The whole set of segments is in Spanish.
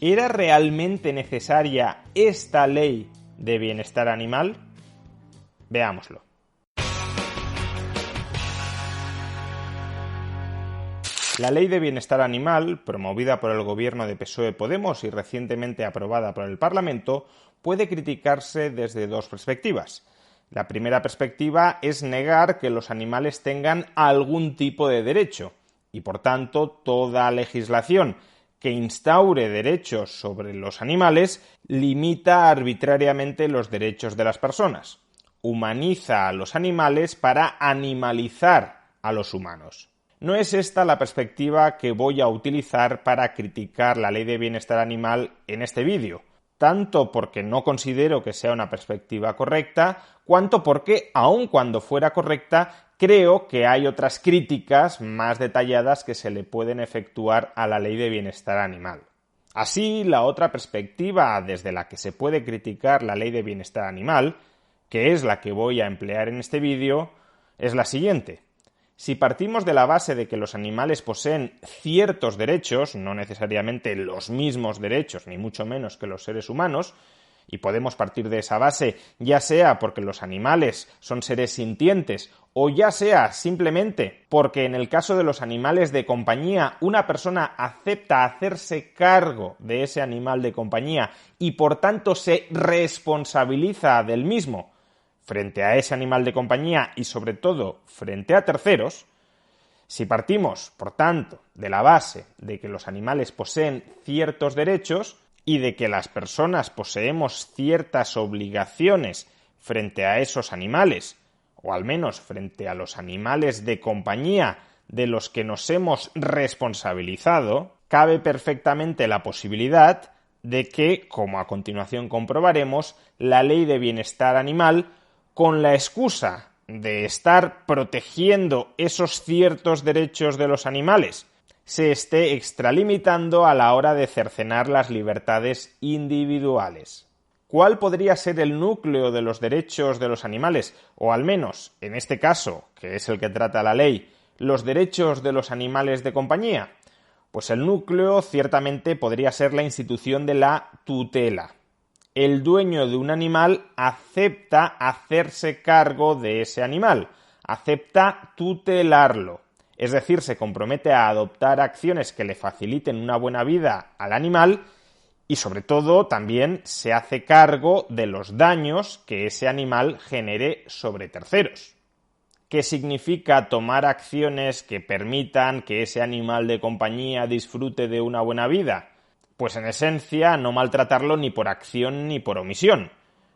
¿Era realmente necesaria esta ley de bienestar animal? Veámoslo. La Ley de Bienestar Animal, promovida por el gobierno de PSOE-Podemos y recientemente aprobada por el Parlamento, puede criticarse desde dos perspectivas. La primera perspectiva es negar que los animales tengan algún tipo de derecho y, por tanto, toda legislación que instaure derechos sobre los animales limita arbitrariamente los derechos de las personas, humaniza a los animales para animalizar a los humanos. No es esta la perspectiva que voy a utilizar para criticar la Ley de Bienestar Animal en este vídeo, tanto porque no considero que sea una perspectiva correcta, cuanto porque, aun cuando fuera correcta, creo que hay otras críticas más detalladas que se le pueden efectuar a la Ley de Bienestar Animal. Así, la otra perspectiva desde la que se puede criticar la Ley de Bienestar Animal, que es la que voy a emplear en este vídeo, es la siguiente. Si partimos de la base de que los animales poseen ciertos derechos, no necesariamente los mismos derechos, ni mucho menos que los seres humanos, y podemos partir de esa base ya sea porque los animales son seres sintientes o ya sea simplemente porque en el caso de los animales de compañía una persona acepta hacerse cargo de ese animal de compañía y por tanto se responsabiliza del mismo frente a ese animal de compañía y sobre todo frente a terceros, si partimos, por tanto, de la base de que los animales poseen ciertos derechos y de que las personas poseemos ciertas obligaciones frente a esos animales, o al menos frente a los animales de compañía de los que nos hemos responsabilizado, cabe perfectamente la posibilidad de que, como a continuación comprobaremos, la Ley de Bienestar Animal, con la excusa de estar protegiendo esos ciertos derechos de los animales, se esté extralimitando a la hora de cercenar las libertades individuales. ¿Cuál podría ser el núcleo de los derechos de los animales? O al menos, en este caso, que es el que trata la ley, los derechos de los animales de compañía. Pues el núcleo ciertamente podría ser la institución de la tutela. El dueño de un animal acepta hacerse cargo de ese animal, acepta tutelarlo, es decir, se compromete a adoptar acciones que le faciliten una buena vida al animal y sobre todo también se hace cargo de los daños que ese animal genere sobre terceros. ¿Qué significa tomar acciones que permitan que ese animal de compañía disfrute de una buena vida? Pues en esencia no maltratarlo ni por acción ni por omisión,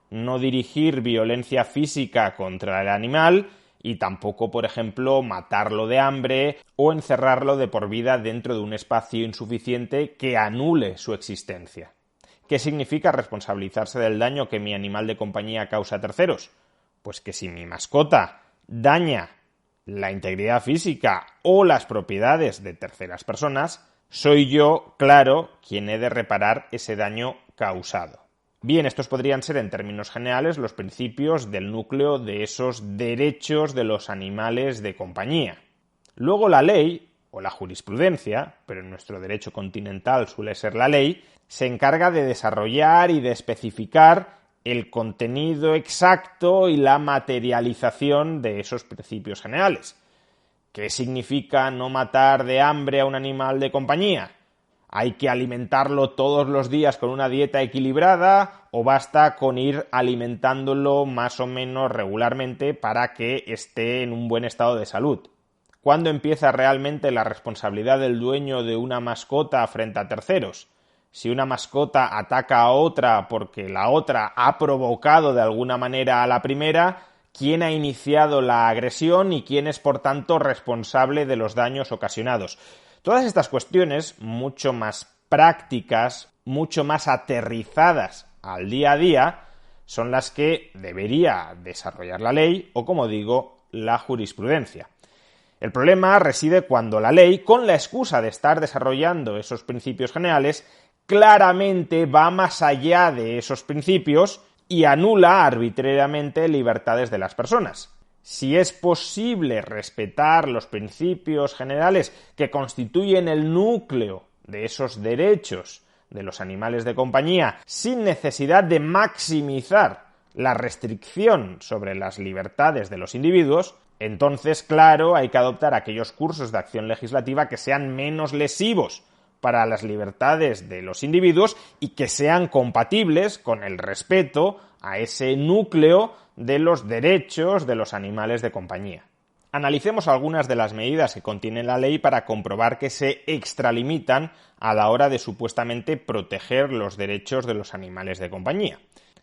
no dirigir violencia física contra el animal y tampoco, por ejemplo, matarlo de hambre o encerrarlo de por vida dentro de un espacio insuficiente que anule su existencia. ¿Qué significa responsabilizarse del daño que mi animal de compañía causa a terceros? Pues que si mi mascota daña la integridad física o las propiedades de terceras personas, soy yo, claro, quien he de reparar ese daño causado. Bien, estos podrían ser en términos generales los principios del núcleo de esos derechos de los animales de compañía. Luego la ley, o la jurisprudencia, pero en nuestro derecho continental suele ser la ley, se encarga de desarrollar y de especificar el contenido exacto y la materialización de esos principios generales. ¿Qué significa no matar de hambre a un animal de compañía? ¿Hay que alimentarlo todos los días con una dieta equilibrada o basta con ir alimentándolo más o menos regularmente para que esté en un buen estado de salud? ¿Cuándo empieza realmente la responsabilidad del dueño de una mascota frente a terceros? Si una mascota ataca a otra porque la otra ha provocado de alguna manera a la primera, ¿quién ha iniciado la agresión y quién es, por tanto, responsable de los daños ocasionados? Todas estas cuestiones, mucho más prácticas, mucho más aterrizadas al día a día, son las que debería desarrollar la ley o, como digo, la jurisprudencia. El problema reside cuando la ley, con la excusa de estar desarrollando esos principios generales, claramente va más allá de esos principios y anula arbitrariamente libertades de las personas. Si es posible respetar los principios generales que constituyen el núcleo de esos derechos de los animales de compañía sin necesidad de maximizar la restricción sobre las libertades de los individuos, entonces, claro, hay que adoptar aquellos cursos de acción legislativa que sean menos lesivos para las libertades de los individuos y que sean compatibles con el respeto a ese núcleo de los derechos de los animales de compañía. Analicemos algunas de las medidas que contiene la ley para comprobar que se extralimitan a la hora de supuestamente proteger los derechos de los animales de compañía.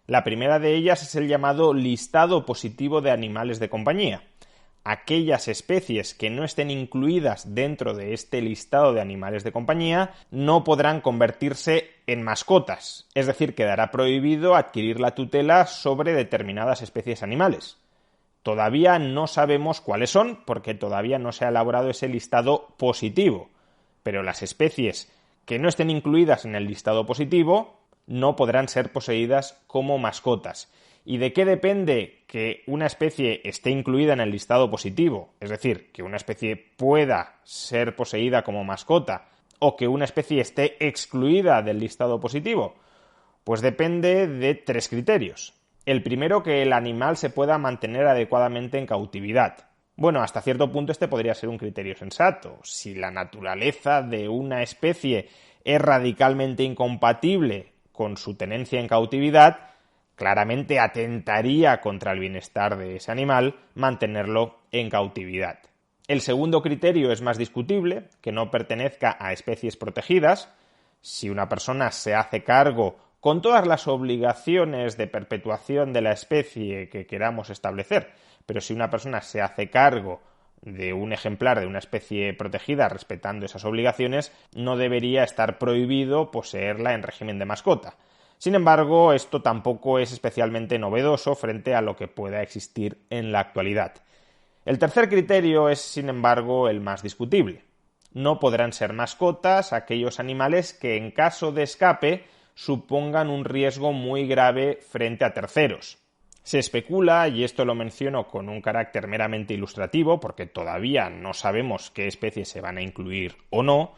La primera de ellas es el llamado listado positivo de animales de compañía. Aquellas especies que no estén incluidas dentro de este listado de animales de compañía no podrán convertirse en mascotas, es decir, quedará prohibido adquirir la tutela sobre determinadas especies animales. Todavía no sabemos cuáles son porque todavía no se ha elaborado ese listado positivo, pero las especies que no estén incluidas en el listado positivo no podrán ser poseídas como mascotas. ¿Y de qué depende que una especie esté incluida en el listado positivo? Es decir, que una especie pueda ser poseída como mascota o que una especie esté excluida del listado positivo. Pues depende de 3 criterios. El primero, que el animal se pueda mantener adecuadamente en cautividad. Bueno, hasta cierto punto este podría ser un criterio sensato. Si la naturaleza de una especie es radicalmente incompatible con su tenencia en cautividad, claramente atentaría contra el bienestar de ese animal mantenerlo en cautividad. El segundo criterio es más discutible, que no pertenezca a especies protegidas. Si una persona se hace cargo con todas las obligaciones de perpetuación de la especie que queramos establecer, pero si una persona se hace cargo de un ejemplar de una especie protegida respetando esas obligaciones, no debería estar prohibido poseerla en régimen de mascota. Sin embargo, esto tampoco es especialmente novedoso frente a lo que pueda existir en la actualidad. El tercer criterio es, sin embargo, el más discutible. No podrán ser mascotas aquellos animales que, en caso de escape, supongan un riesgo muy grave frente a terceros. Se especula, y esto lo menciono con un carácter meramente ilustrativo, porque todavía no sabemos qué especies se van a incluir o no,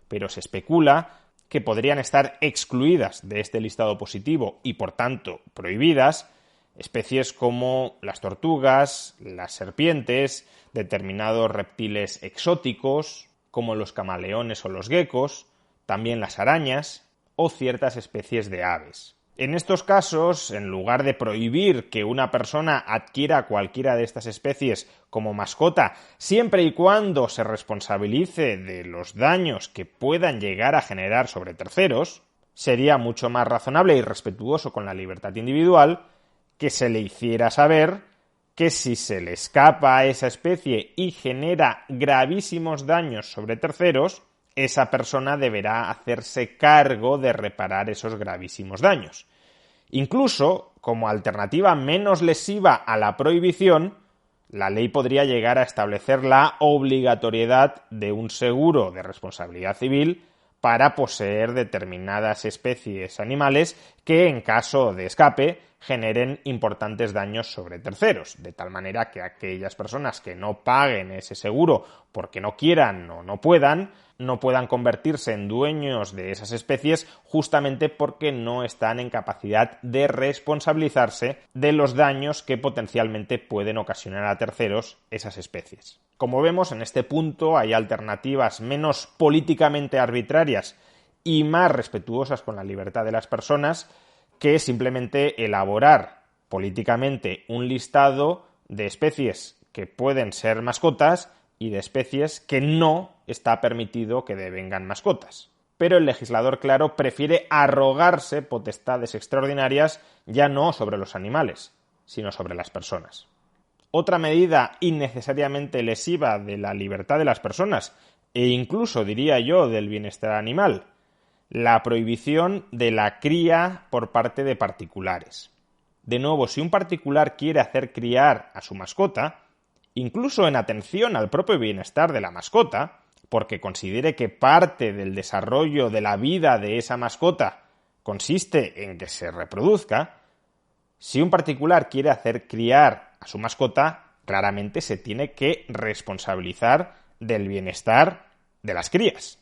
pero se especula que podrían estar excluidas de este listado positivo y, por tanto, prohibidas, especies como las tortugas, las serpientes, determinados reptiles exóticos, como los camaleones o los gecos, también las arañas o ciertas especies de aves. En estos casos, en lugar de prohibir que una persona adquiera cualquiera de estas especies como mascota, siempre y cuando se responsabilice de los daños que puedan llegar a generar sobre terceros, sería mucho más razonable y respetuoso con la libertad individual que se le hiciera saber que si se le escapa a esa especie y genera gravísimos daños sobre terceros, esa persona deberá hacerse cargo de reparar esos gravísimos daños. Incluso, como alternativa menos lesiva a la prohibición, la ley podría llegar a establecer la obligatoriedad de un seguro de responsabilidad civil para poseer determinadas especies animales que, en caso de escape, generen importantes daños sobre terceros, de tal manera que aquellas personas que no paguen ese seguro porque no quieran o no puedan convertirse en dueños de esas especies justamente porque no están en capacidad de responsabilizarse de los daños que potencialmente pueden ocasionar a terceros esas especies. Como vemos, en este punto hay alternativas menos políticamente arbitrarias y más respetuosas con la libertad de las personas que simplemente elaborar políticamente un listado de especies que pueden ser mascotas y de especies que no está permitido que devengan mascotas. Pero el legislador, claro, prefiere arrogarse potestades extraordinarias ya no sobre los animales, sino sobre las personas. Otra medida innecesariamente lesiva de la libertad de las personas, e incluso, diría yo, del bienestar animal, la prohibición de la cría por parte de particulares. De nuevo, si un particular quiere hacer criar a su mascota, incluso en atención al propio bienestar de la mascota, porque considere que parte del desarrollo de la vida de esa mascota consiste en que se reproduzca, si un particular quiere hacer criar a su mascota, claramente se tiene que responsabilizar del bienestar de las crías.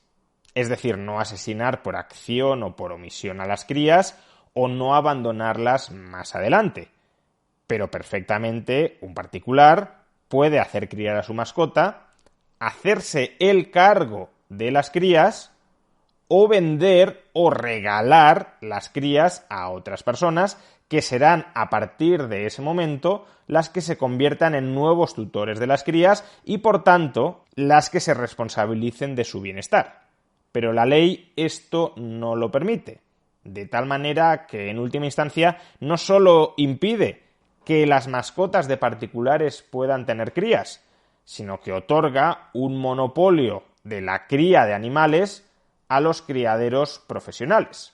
Es decir, no asesinar por acción o por omisión a las crías o no abandonarlas más adelante. Pero perfectamente un particular puede hacer criar a su mascota, hacerse el cargo de las crías o vender o regalar las crías a otras personas que serán a partir de ese momento las que se conviertan en nuevos tutores de las crías y por tanto las que se responsabilicen de su bienestar. Pero la ley esto no lo permite, de tal manera que en última instancia no solo impide que las mascotas de particulares puedan tener crías, sino que otorga un monopolio de la cría de animales a los criaderos profesionales.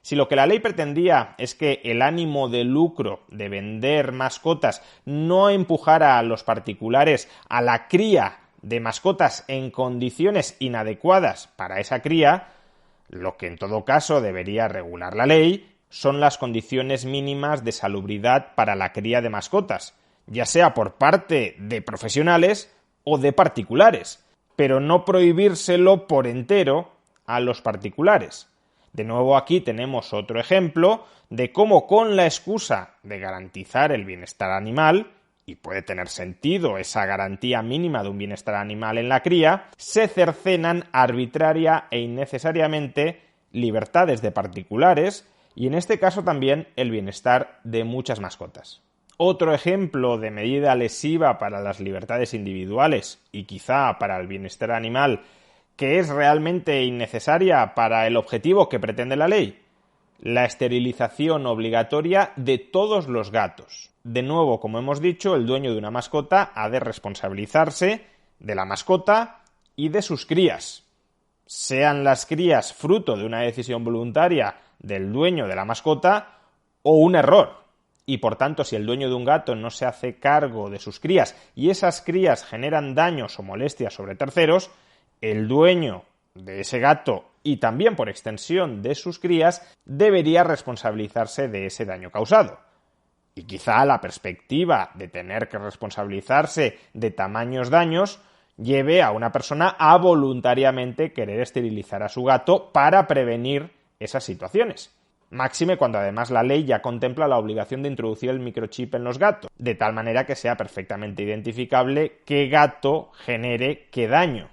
Si lo que la ley pretendía es que el ánimo de lucro de vender mascotas no empujara a los particulares a la cría de mascotas en condiciones inadecuadas para esa cría, lo que en todo caso debería regular la ley son las condiciones mínimas de salubridad para la cría de mascotas, ya sea por parte de profesionales o de particulares, pero no prohibírselo por entero a los particulares. De nuevo aquí tenemos otro ejemplo de cómo con la excusa de garantizar el bienestar animal, y puede tener sentido esa garantía mínima de un bienestar animal en la cría, se cercenan arbitraria e innecesariamente libertades de particulares y en este caso también el bienestar de muchas mascotas. Otro ejemplo de medida lesiva para las libertades individuales y quizá para el bienestar animal que es realmente innecesaria para el objetivo que pretende la ley: la esterilización obligatoria de todos los gatos. De nuevo, como hemos dicho, el dueño de una mascota ha de responsabilizarse de la mascota y de sus crías. Sean las crías fruto de una decisión voluntaria del dueño de la mascota o un error. Y por tanto, si el dueño de un gato no se hace cargo de sus crías y esas crías generan daños o molestias sobre terceros, el dueño de ese gato y también por extensión de sus crías debería responsabilizarse de ese daño causado. Y quizá la perspectiva de tener que responsabilizarse de tamaños daños lleve a una persona a voluntariamente querer esterilizar a su gato para prevenir esas situaciones. Máxime cuando además la ley ya contempla la obligación de introducir el microchip en los gatos, de tal manera que sea perfectamente identificable qué gato genere qué daño.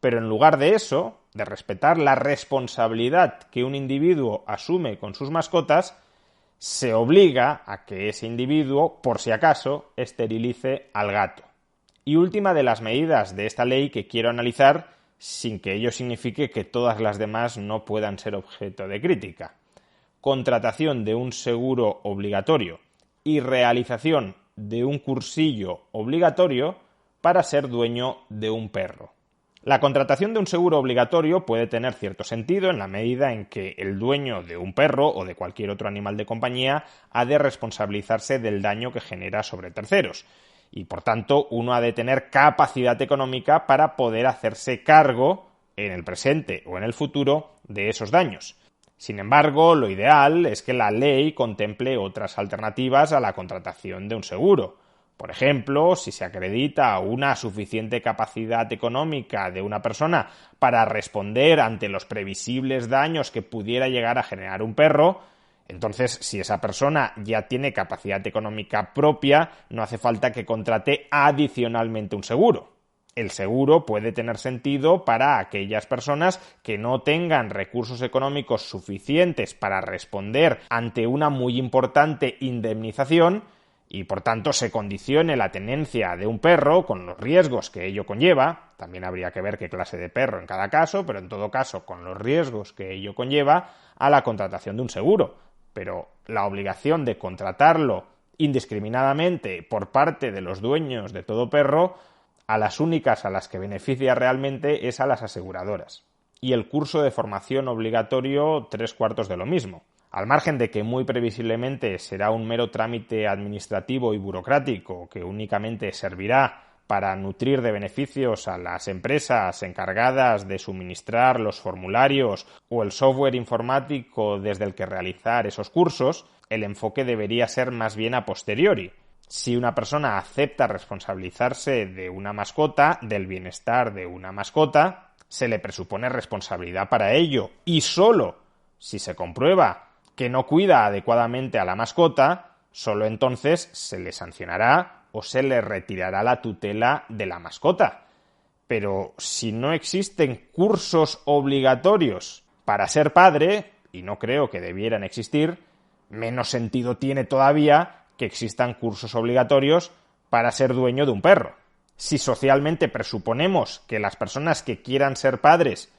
Pero en lugar de eso, de respetar la responsabilidad que un individuo asume con sus mascotas, se obliga a que ese individuo, por si acaso, esterilice al gato. Y última de las medidas de esta ley que quiero analizar, sin que ello signifique que todas las demás no puedan ser objeto de crítica: contratación de un seguro obligatorio y realización de un cursillo obligatorio para ser dueño de un perro. La contratación de un seguro obligatorio puede tener cierto sentido en la medida en que el dueño de un perro o de cualquier otro animal de compañía ha de responsabilizarse del daño que genera sobre terceros y, por tanto, uno ha de tener capacidad económica para poder hacerse cargo en el presente o en el futuro de esos daños. Sin embargo, lo ideal es que la ley contemple otras alternativas a la contratación de un seguro. Por ejemplo, si se acredita una suficiente capacidad económica de una persona para responder ante los previsibles daños que pudiera llegar a generar un perro, entonces si esa persona ya tiene capacidad económica propia, no hace falta que contrate adicionalmente un seguro. El seguro puede tener sentido para aquellas personas que no tengan recursos económicos suficientes para responder ante una muy importante indemnización y por tanto se condicione la tenencia de un perro con los riesgos que ello conlleva. También habría que ver qué clase de perro en cada caso, pero en todo caso con los riesgos que ello conlleva a la contratación de un seguro. Pero la obligación de contratarlo indiscriminadamente por parte de los dueños de todo perro, a las únicas a las que beneficia realmente es a las aseguradoras. Y el curso de formación obligatorio 3/4 de lo mismo. Al margen de que muy previsiblemente será un mero trámite administrativo y burocrático que únicamente servirá para nutrir de beneficios a las empresas encargadas de suministrar los formularios o el software informático desde el que realizar esos cursos, el enfoque debería ser más bien a posteriori. Si una persona acepta responsabilizarse de una mascota, del bienestar de una mascota, se le presupone responsabilidad para ello, y solo si se comprueba que no cuida adecuadamente a la mascota, solo entonces se le sancionará o se le retirará la tutela de la mascota. Pero si no existen cursos obligatorios para ser padre, y no creo que debieran existir, menos sentido tiene todavía que existan cursos obligatorios para ser dueño de un perro. Si socialmente presuponemos que las personas que quieran ser padres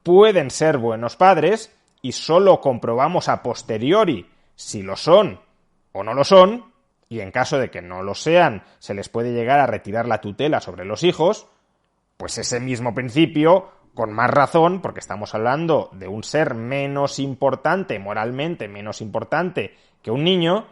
pueden ser buenos padres y solo comprobamos a posteriori si lo son o no lo son, y en caso de que no lo sean se les puede llegar a retirar la tutela sobre los hijos, pues ese mismo principio, con más razón, porque estamos hablando de un ser menos importante, moralmente menos importante que un niño,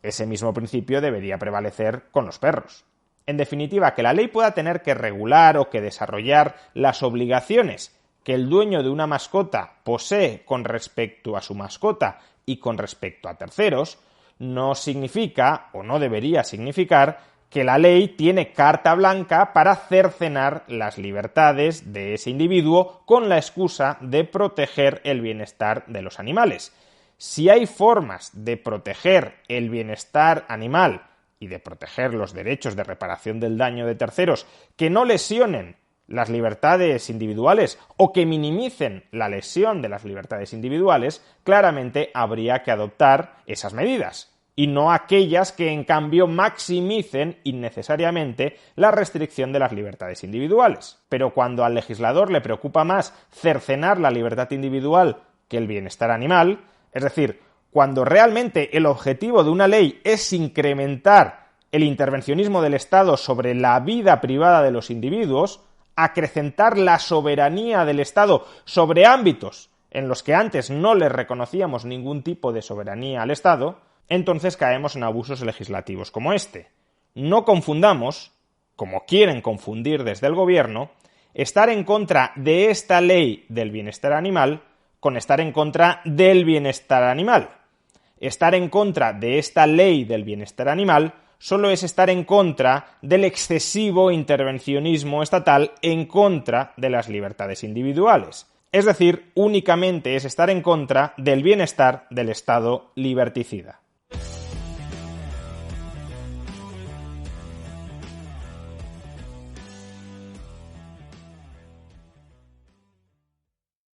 ese mismo principio debería prevalecer con los perros. En definitiva, que la ley pueda tener que regular o que desarrollar las obligaciones que el dueño de una mascota posee con respecto a su mascota y con respecto a terceros, no significa, o no debería significar, que la ley tiene carta blanca para cercenar las libertades de ese individuo con la excusa de proteger el bienestar de los animales. Si hay formas de proteger el bienestar animal y de proteger los derechos de reparación del daño de terceros que no lesionen las libertades individuales o que minimicen la lesión de las libertades individuales, claramente habría que adoptar esas medidas, y no aquellas que en cambio maximicen innecesariamente la restricción de las libertades individuales. Pero cuando al legislador le preocupa más cercenar la libertad individual que el bienestar animal, es decir, cuando realmente el objetivo de una ley es incrementar el intervencionismo del Estado sobre la vida privada de los individuos, acrecentar la soberanía del Estado sobre ámbitos en los que antes no le reconocíamos ningún tipo de soberanía al Estado, entonces caemos en abusos legislativos como este. No confundamos, como quieren confundir desde el gobierno, estar en contra de esta ley del bienestar animal con estar en contra del bienestar animal. Estar en contra de esta ley del bienestar animal solo es estar en contra del excesivo intervencionismo estatal en contra de las libertades individuales. Es decir, únicamente es estar en contra del bienestar del Estado liberticida.